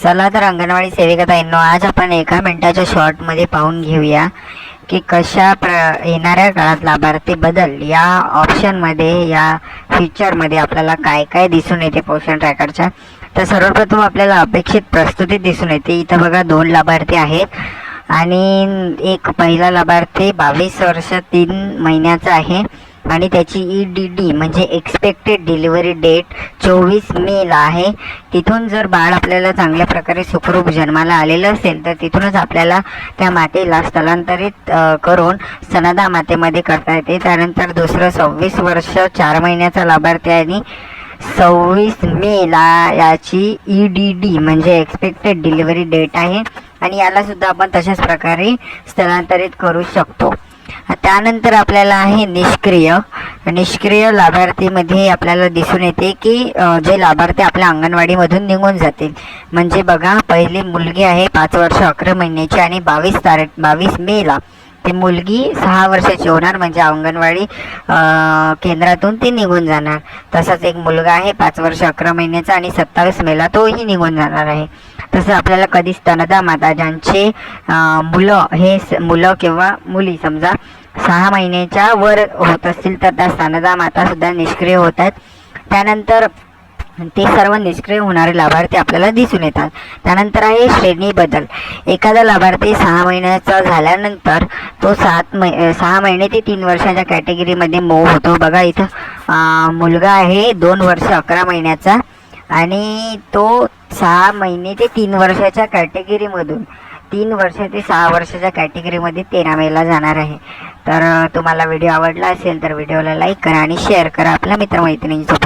चला तर अंगणवाडी सेविकाताईंनो, आज आपण एका मिनिटाच्या शॉर्टमध्ये पाहून घेऊया की येणाऱ्या काळात लाभार्थी बदल या ऑप्शनमध्ये, या फीचरमध्ये आपल्याला काय काय दिसून येते पोषण ट्रॅकरच्या. तर सर्वप्रथम आपल्याला अपेक्षित प्रस्तुती दिसून येते. इथं बघा 2 लाभार्थी आहेत आणि एक पहिला लाभार्थी 22 वर्ष 3 महिन्याचा आहे आणि त्याची EDD म्हणजे एक्सपेक्टेड डिलिव्हरी डेट 24 मेला आहे. तिथून जर बाळ आपल्याला चांगल्या प्रकारे सुखरूप जन्माला आलेलं असेल तर तिथूनच आपल्याला त्या मातेला स्थलांतरित करून स्तनदा मातेमध्ये करता येते. त्यानंतर दुसरं 26 वर्ष 4 महिन्याचा लाभार्थी आणि 26 मेला याची EDD म्हणजे एक्सपेक्टेड डिलिव्हरी डेट आहे आणि याला सुद्धा आपण तशाच प्रकारे स्थलांतरित करू शकतो. त्यानंतर आपल्याला आहे निष्क्रिय लाभार्थीमध्ये आपल्याला दिसून येते की जे लाभार्थी आपल्या अंगणवाडीमधून निघून जातील. म्हणजे बघा, पहिली मुलगी आहे 5 वर्ष 11 महिन्याची आणि 22 मेला ती मुलगी 6 वर्षाची होणार, म्हणजे अंगणवाडी केंद्रातून ती निघून जाणार. तसाच एक मुलगा आहे 5 वर्ष 11 महिन्याचा आणि 27 मेला तोही निघून जाणार आहे. तसं आपल्याला कधी स्तनदा माता ज्यांचे मुलं किंवा मुली समजा 6 महिन्याच्या वर होत असतील तर त्या स्तनदा माता सुद्धा निष्क्रिय होतात. त्यानंतर ते सर्व निष्क्रिय होणारे लाभार्थी आपल्याला दिसून येतात. त्यानंतर आहे श्रेणी बदल. एखादा लाभार्थी 6 महिन्याचा झाल्यानंतर तो 6 महिने ते 3 वर्षाच्या कॅटेगरीमध्ये मूव्ह होतो. बघा, इथं मुलगा आहे 2 वर्ष 11 महिन्याचा आणि तो 6 महिने ते 3 वर्षाच्या कॅटेगरीमधून 3 वर्ष ते 6 वर्षाच्या कॅटेगरीमध्ये 13 मेला जाणार आहे. तर तुम्हाला व्हिडिओ आवडला असेल तर व्हिडिओला लाईक करा आणि शेअर करा आपल्या मित्रमैत्रिणींसोबत.